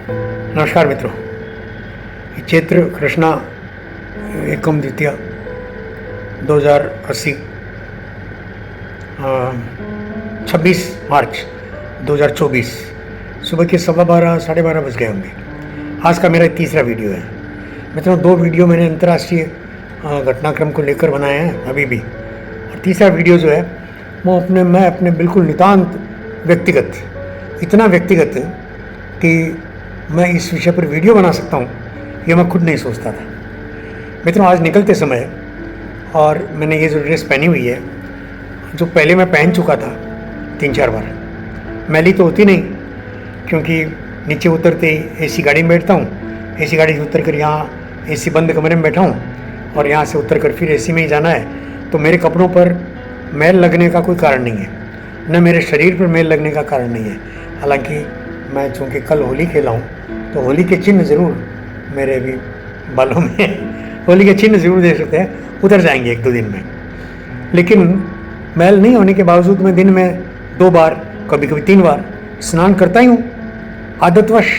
नमस्कार मित्रों, चैत्र कृष्णा एकम द्वितीया 2080 26 मार्च 2024 सुबह के 12:15 साढ़े 12 बज गए होंगे। आज का मेरा तीसरा वीडियो है मित्रों। दो वीडियो मैंने अंतर्राष्ट्रीय घटनाक्रम को लेकर बनाए हैं अभी भी, और तीसरा वीडियो जो है वो मैं अपने बिल्कुल नितांत व्यक्तिगत, इतना व्यक्तिगत कि मैं इस विषय पर वीडियो बना सकता हूँ ये मैं खुद नहीं सोचता था मित्रों। आज निकलते समय, और मैंने ये जो ड्रेस पहनी हुई है, जो पहले मैं पहन चुका था 3-4 बार, मैली तो होती नहीं क्योंकि नीचे उतरते ही एसी गाड़ी में बैठता हूँ, एसी गाड़ी से उतर कर यहाँ एसी बंद कमरे में बैठा हूँ और यहाँ से उतर कर फिर एसी में ही जाना है, तो मेरे कपड़ों पर मैल लगने का कोई कारण नहीं है, न मेरे शरीर पर मैल लगने का कारण नहीं है। हालांकि मैं चूँकि कल होली खेला हूँ तो होली के चिन्ह ज़रूर मेरे भी बालों में होली के चिन्ह ज़रूर देख सकते हैं, उतर जाएंगे 1-2 दिन में। लेकिन मैल नहीं होने के बावजूद मैं दिन में 2 बार, कभी कभी 3 बार स्नान करता ही हूँ आदतवश।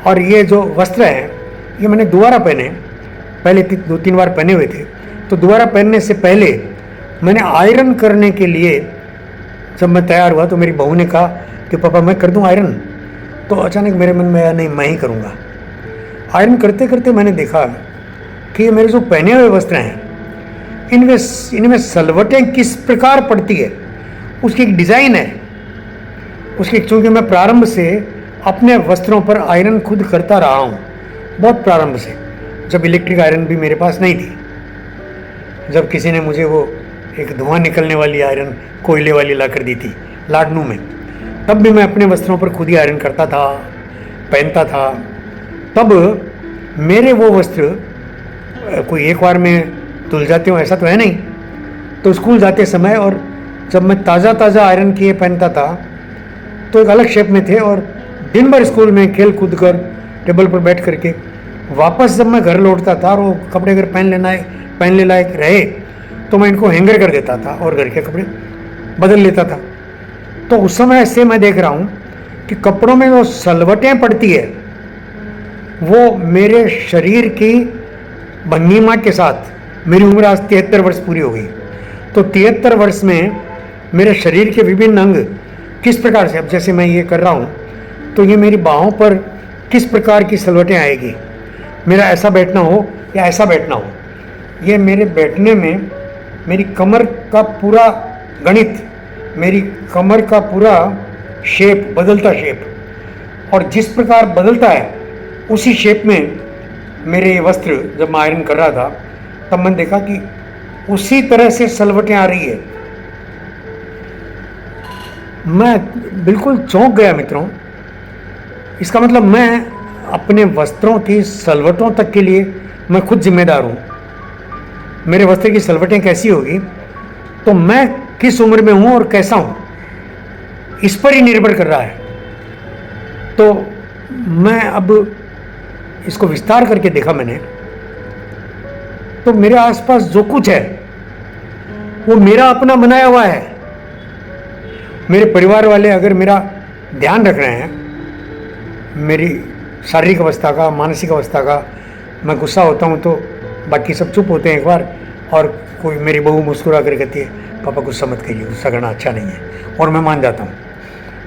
और ये जो वस्त्र हैं ये मैंने दोबारा पहने, पहले 2-3 बार पहने हुए थे, तो दोबारा पहनने से पहले मैंने आयरन करने के लिए जब मैं तैयार हुआ तो मेरी बहू ने कहा कि पापा मैं कर दूं आयरन। तो अचानक मेरे मन में आया नहीं, मैं ही करूँगा। आयरन करते करते मैंने देखा कि मेरे जो पहने हुए वस्त्र हैं इनमें सलवटें किस प्रकार पड़ती है, उसकी एक डिज़ाइन है उसकी। चूँकि मैं प्रारंभ से अपने वस्त्रों पर आयरन खुद करता रहा हूँ, बहुत प्रारंभ से, जब इलेक्ट्रिक आयरन भी मेरे पास नहीं थी, जब किसी ने मुझे वो एक धुआं निकलने वाली आयरन कोयले वाली ला कर दी थी लाडनू में, तब भी मैं अपने वस्त्रों पर खुद ही आयरन करता था, पहनता था। तब मेरे वो वस्त्र कोई एक बार में धुल जाते हो ऐसा तो है नहीं। तो स्कूल जाते समय और जब मैं ताज़ा ताज़ा आयरन किए पहनता था तो एक अलग शेप में थे, और दिन भर स्कूल में खेल कूद कर टेबल पर बैठ करके वापस जब मैं घर लौटता था और वो कपड़े अगर पहनने लायक रहे तो मैं इनको हैंगर कर देता था और घर के कपड़े बदल लेता था। तो उस समय से मैं देख रहा हूँ कि कपड़ों में जो सलवटें पड़ती है वो मेरे शरीर की भंगिमा के साथ, मेरी उम्र आज 73 वर्ष पूरी हो गई, तो 73 वर्ष में मेरे शरीर के विभिन्न अंग किस प्रकार से, अब जैसे मैं ये कर रहा हूँ तो ये मेरी बाहों पर किस प्रकार की सलवटें आएगी, मेरा ऐसा बैठना हो या ऐसा बैठना हो, ये मेरे बैठने में मेरी कमर का पूरा गणित, मेरी कमर का पूरा शेप, बदलता शेप, और जिस प्रकार बदलता है उसी शेप में मेरे ये वस्त्र जब मैं आयरन कर रहा था तब मैंने देखा कि उसी तरह से सलवटें आ रही है। मैं बिल्कुल चौंक गया मित्रों। इसका मतलब मैं अपने वस्त्रों की सलवटों तक के लिए मैं खुद जिम्मेदार हूँ। मेरे वस्त्र की सलवटें कैसी होगी तो मैं किस उम्र में हूँ और कैसा हूँ इस पर ही निर्भर कर रहा है। तो मैं अब इसको विस्तार करके देखा मैंने, तो मेरे आसपास जो कुछ है वो मेरा अपना बनाया हुआ है। मेरे परिवार वाले अगर मेरा ध्यान रख रहे हैं, मेरी शारीरिक अवस्था का, मानसिक अवस्था का, मैं गुस्सा होता हूँ तो बाकी सब चुप होते हैं एक बार, और कोई मेरी बहू मुस्कुरा कर कहती है पापा गुस्सा मत करिए, गुस्सा करना अच्छा नहीं है, और मैं मान जाता हूँ।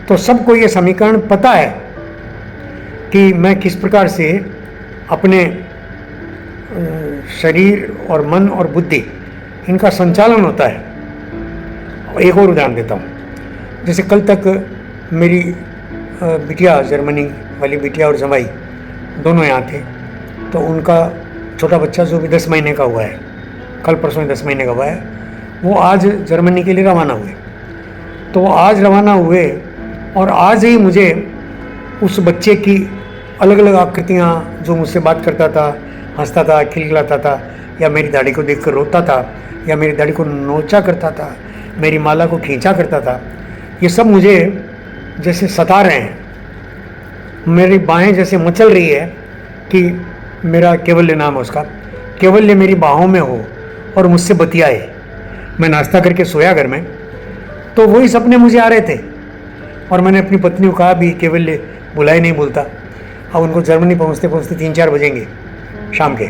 तो सबको ये समीकरण पता है कि मैं किस प्रकार से अपने शरीर और मन और बुद्धि इनका संचालन होता है। एक और उदाहरण देता हूँ। जैसे कल तक मेरी बिटिया, जर्मनी वाली बिटिया और जमाई दोनों यहाँ थे, तो उनका छोटा बच्चा जो भी 10 महीने का हुआ है, कल परसों 10 महीने का हुआ है, वो आज जर्मनी के लिए रवाना हुए। तो वो आज रवाना हुए और आज ही मुझे उस बच्चे की अलग अलग आकृतियाँ, जो मुझसे बात करता था, हंसता था, खिलखिलाता था, या मेरी दाढ़ी को देखकर रोता था, या मेरी दाढ़ी को नोचा करता था, मेरी माला को खींचा करता था, ये सब मुझे जैसे सता रहे हैं। मेरी बाहें जैसे मचल रही है कि मेरा केवल्य नाम है उसका, केवल्य मेरी बाहों में हो और मुझसे बतियाए। मैं नाश्ता करके सोया घर में तो वही सपने मुझे आ रहे थे, और मैंने अपनी पत्नी को कहा भी केवल्य बुलाए नहीं बोलता, अब उनको जर्मनी पहुंचते पहुंचते 3-4 बजेंगे शाम के,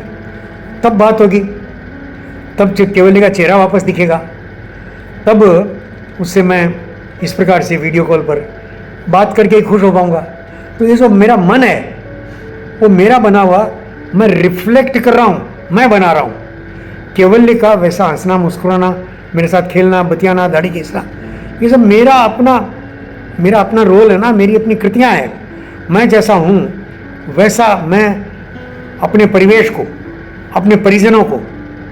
तब बात होगी, तब जब केवली का चेहरा वापस दिखेगा, तब उससे मैं इस प्रकार से वीडियो कॉल पर बात करके ही खुश हो पाऊँगा। तो ये जो मेरा मन है वो मेरा बना हुआ, मैं रिफ्लेक्ट कर रहा हूँ, मैं बना रहा हूँ। केवल्य का वैसा हंसना, मुस्कुराना, मेरे साथ खेलना, बतियाना, दाढ़ी खींचना, ये सब मेरा अपना रोल है ना, मेरी अपनी कृतियाँ हैं। मैं जैसा हूँ वैसा मैं अपने परिवेश को, अपने परिजनों को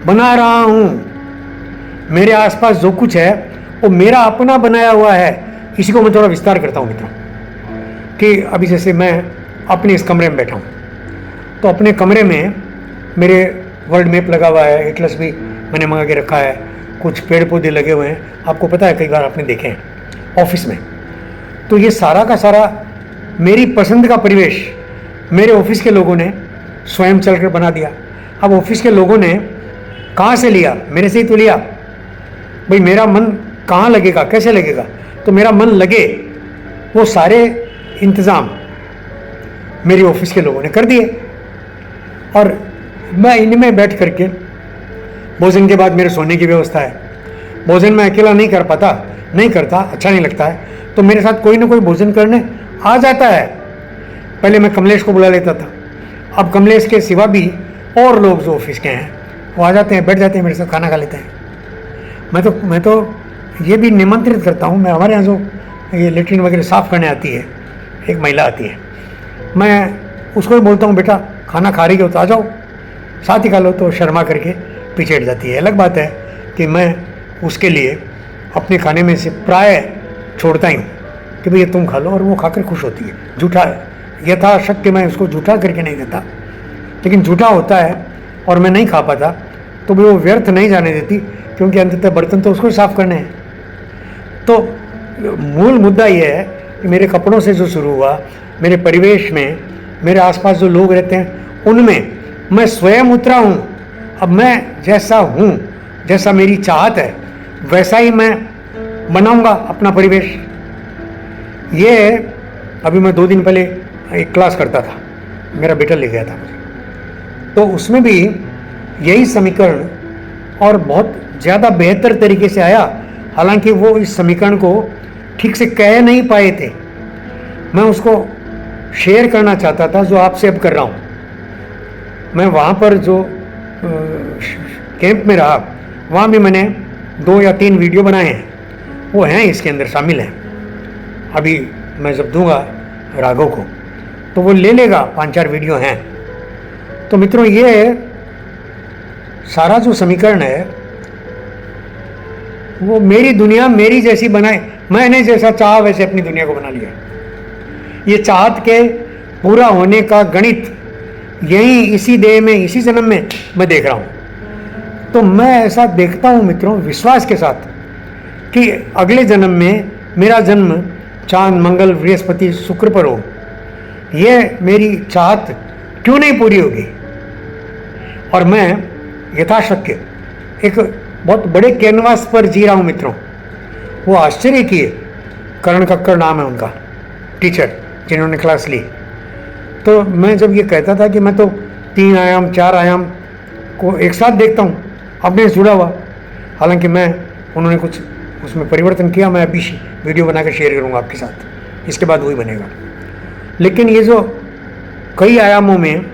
बना रहा हूँ। मेरे आसपास जो कुछ है वो मेरा अपना बनाया हुआ है। इसी को मैं थोड़ा विस्तार करता हूँ मित्रों, कि अभी जैसे मैं अपने इस कमरे में बैठा हूँ, तो अपने कमरे में मेरे वर्ल्ड मैप लगा हुआ है, एटलस भी मैंने मंगा के रखा है, कुछ पेड़ पौधे लगे हुए हैं, आपको पता है कई बार आपने देखे हैं ऑफिस में। तो ये सारा का सारा मेरी पसंद का परिवेश मेरे ऑफिस के लोगों ने स्वयं चलकर बना दिया। अब ऑफिस के लोगों ने कहाँ से लिया? मेरे से ही तो लिया। भाई मेरा मन कहाँ लगेगा, कैसे लगेगा? तो मेरा मन लगे, वो सारे इंतज़ाम मेरे ऑफिस के लोगों ने कर दिए। और मैं इनमें बैठ करके, भोजन के बाद मेरे सोने की व्यवस्था है। भोजन मैं अकेला नहीं कर पाता, नहीं करता, अच्छा नहीं लगता है, तो मेरे साथ कोई ना कोई भोजन करने आ जाता है। पहले मैं कमलेश को बुला लेता था, अब कमलेश के सिवा भी और लोग जो ऑफिस के हैं वो आ जाते हैं, बैठ जाते हैं, मेरे साथ खाना खा लेते हैं। मैं तो ये भी निमंत्रित करता हूँ। मैं हमारे यहाँ जो ये लेटरिन वगैरह साफ़ करने आती है, एक महिला आती है, मैं उसको भी बोलता हूँ बेटा खाना खा रही हो तो आ जाओ, साथ ही खा लो। तो शर्मा करके पीछे हट जाती है। अलग बात है कि मैं उसके लिए अपने खाने में से प्राय छोड़ता ही हूँ कि भैया तुम खा लो, और वो खाकर खुश होती है। झूठा यथाशक्य मैं उसको झूठा करके नहीं देता, लेकिन झूठा होता है और मैं नहीं खा पाता तो भी वो व्यर्थ नहीं जाने देती, क्योंकि अंततः बर्तन तो उसको साफ करने हैं। तो मूल मुद्दा ये है कि मेरे कपड़ों से जो शुरू हुआ, मेरे परिवेश में, मेरे आसपास जो लोग रहते हैं उनमें मैं स्वयं उतरा हूँ। अब मैं जैसा हूँ, जैसा मेरी चाहत है, वैसा ही मैं बनाऊंगा अपना परिवेश। ये अभी मैं 2 दिन पहले एक क्लास करता था, मेरा बेटा ले गया था मुझे, तो उसमें भी यही समीकरण और बहुत ज़्यादा बेहतर तरीके से आया। हालांकि वो इस समीकरण को ठीक से कह नहीं पाए थे, मैं उसको शेयर करना चाहता था जो आपसे अब कर रहा हूँ। मैं वहाँ पर जो कैंप में रहा, वहाँ भी मैंने 2 या 3 वीडियो बनाए हैं, वो हैं इसके अंदर शामिल हैं। अभी मैं जब दूंगा राघव को तो वो ले लेगा, 5-4 वीडियो हैं। तो मित्रों ये सारा जो समीकरण है वो मेरी दुनिया मेरी जैसी बनाए, मैंने जैसा चाहा वैसे अपनी दुनिया को बना लिया। ये चाहत के पूरा होने का गणित यही इसी देह में, इसी जन्म में मैं देख रहा हूँ। तो मैं ऐसा देखता हूँ मित्रों विश्वास के साथ कि अगले जन्म में मेरा जन्म चांद, मंगल, बृहस्पति, शुक्र पर हो। ये मेरी चाहत क्यों नहीं पूरी होगी? और मैं यथाशक्य एक बहुत बड़े कैनवास पर जी रहा हूँ मित्रों। वो आश्चर्य किए, करण कक्कड़ नाम है उनका, टीचर जिन्होंने क्लास ली। तो मैं जब ये कहता था कि मैं तो 3 आयाम 4 आयाम को एक साथ देखता हूँ अपने से जुड़ा हुआ, हालांकि उन्होंने कुछ उसमें परिवर्तन किया, मैं अभी वीडियो बनाकर शेयर करूँगा आपके साथ, इसके बाद वही बनेगा। लेकिन ये जो कई आयामों में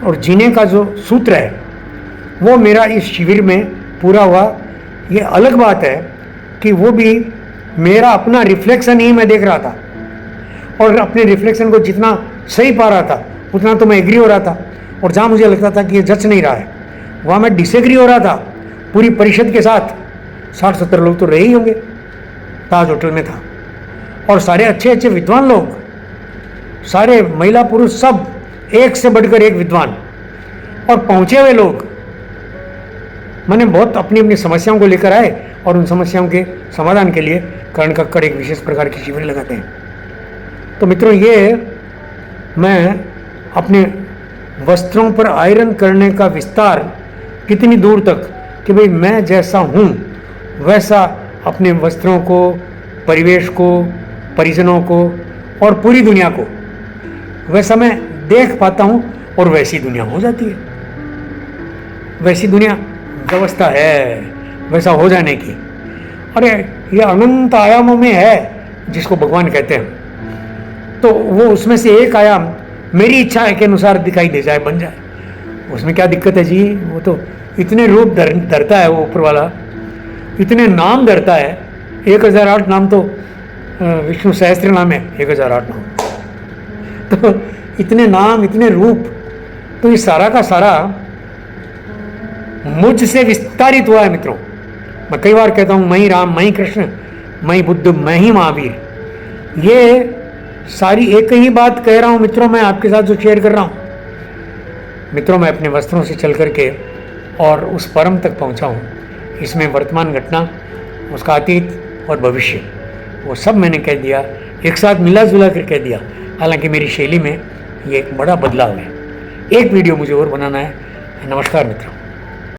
और जीने का जो सूत्र है वो मेरा इस शिविर में पूरा हुआ। ये अलग बात है कि वो भी मेरा अपना रिफ्लेक्शन ही मैं देख रहा था, और अपने रिफ्लेक्शन को जितना सही पा रहा था उतना तो मैं एग्री हो रहा था, और जहाँ मुझे लगता था कि ये जच नहीं रहा है वहाँ मैं डिसएग्री हो रहा था। पूरी परिषद के साथ 60-70 लोग तो रहे ही होंगे, ताज होटल में था, और सारे अच्छे अच्छे विद्वान लोग, सारे महिला पुरुष सब एक से बढ़कर एक विद्वान और पहुँचे हुए लोग। मैंने बहुत अपनी अपनी समस्याओं को लेकर आए, और उन समस्याओं के समाधान के लिए करण कक्कड़ एक विशेष प्रकार की शिविर लगाते हैं। तो मित्रों ये मैं अपने वस्त्रों पर आयरन करने का विस्तार कितनी दूर तक कि भाई मैं जैसा हूँ वैसा अपने वस्त्रों को, परिवेश को, परिजनों को और पूरी दुनिया को वैसा मैं देख पाता हूँ और वैसी दुनिया हो जाती है। वैसी दुनिया व्यवस्था है वैसा हो जाने की। अरे ये अनंत आयामों में है जिसको भगवान कहते हैं, तो वो उसमें से एक आयाम मेरी इच्छा के अनुसार दिखाई दे जाए, बन जाए, उसमें क्या दिक्कत है जी। वो तो इतने रूप धरता है वो ऊपर वाला, इतने नाम धरता है। 1008 नाम तो विष्णु सहस्त्र नाम है, 1008 नाम। तो इतने नाम, इतने रूप, तो ये सारा का सारा मुझ से विस्तारित हुआ है मित्रों। मैं कई बार कहता हूं मैं ही राम, मैं ही कृष्ण, मैं ही बुद्ध, मैं ही महावीर। ये सारी एक ही बात कह रहा हूं मित्रों, मैं आपके साथ जो शेयर कर रहा हूं मित्रों। मैं अपने वस्त्रों से चल करके और उस परम तक पहुंचा हूं। इसमें वर्तमान घटना, उसका अतीत और भविष्य, वो सब मैंने कह दिया, एक साथ मिला जुला कर कह दिया। हालांकि मेरी शैली में ये एक बड़ा बदलाव है। एक वीडियो मुझे और बनाना है। नमस्कार मित्रों।